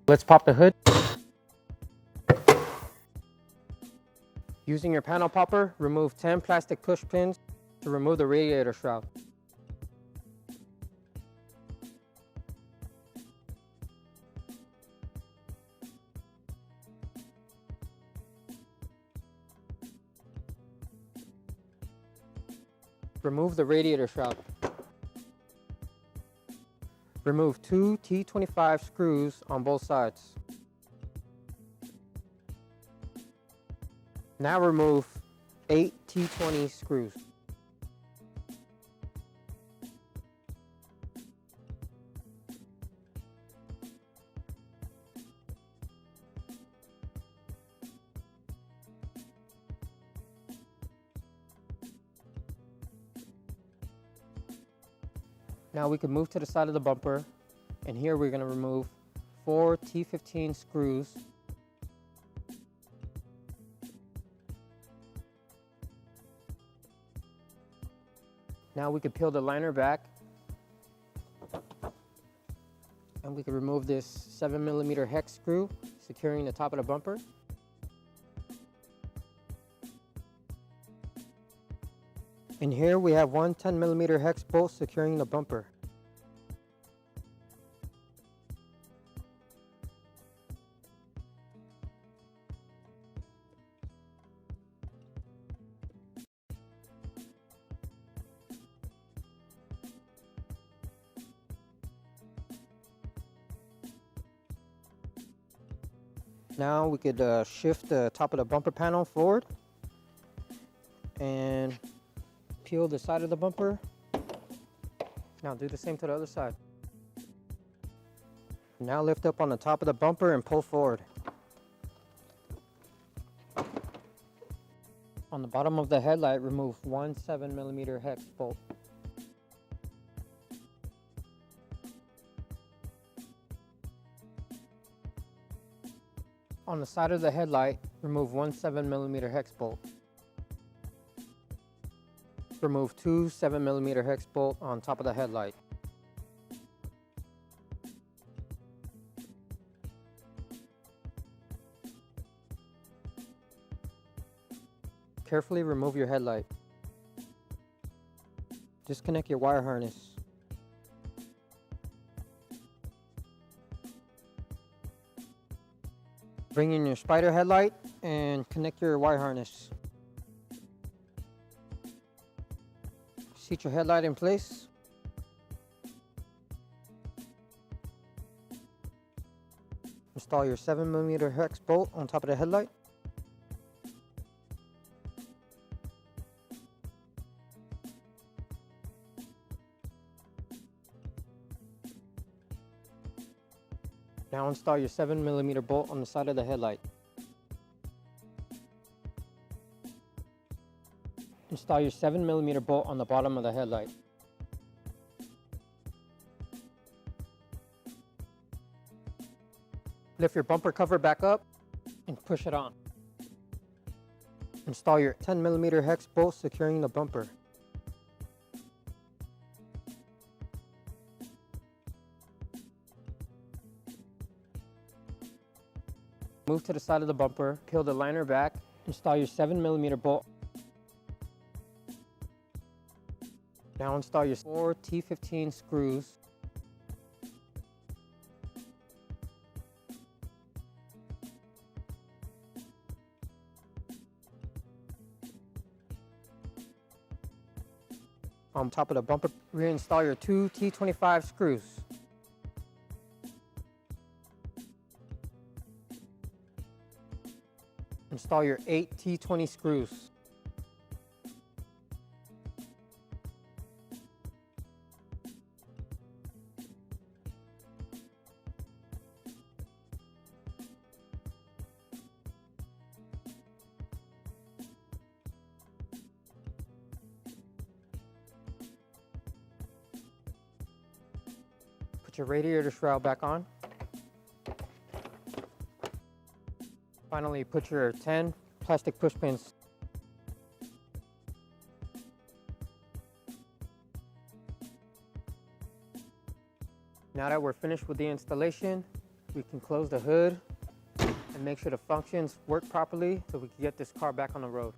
Let's pop the hood. Using your panel popper, remove 10 plastic push pins to remove the radiator shroud. Remove the radiator shroud. Remove 2 T25 screws on both sides. Now remove 8 T20 screws. Now we can move to the side of the bumper, and here we're going to remove 4 T15 screws. Now we can peel the liner back, and we can remove this 7mm hex screw securing the top of the bumper. And here we have one 10mm hex bolt securing the bumper. Now we could shift the top of the bumper panel forward and peel the side of the bumper. Now do the same to the other side. Now lift up on the top of the bumper and pull forward. On the bottom of the headlight, remove one 7mm hex bolt. On the side of the headlight, remove one 7mm hex bolt. Remove 2 7mm hex bolt on top of the headlight. Carefully remove your headlight. Disconnect your wire harness. Bring in your Spyder headlight and connect your wire harness. Seat your headlight in place. Install your 7mm hex bolt on top of the headlight. Now install your 7mm bolt on the side of the headlight. Install your 7mm bolt on the bottom of the headlight. Lift your bumper cover back up and push it on. Install your 10mm hex bolt securing the bumper. Move to the side of the bumper, peel the liner back, install your 7mm bolt. Now install your 4 T15 screws. On top of the bumper, reinstall your 2 T25 screws. Install your 8 T20 screws. Put your radiator shroud back on. Finally, put your 10 plastic push pins. Now that we're finished with the installation, we can close the hood and make sure the functions work properly so we can get this car back on the road.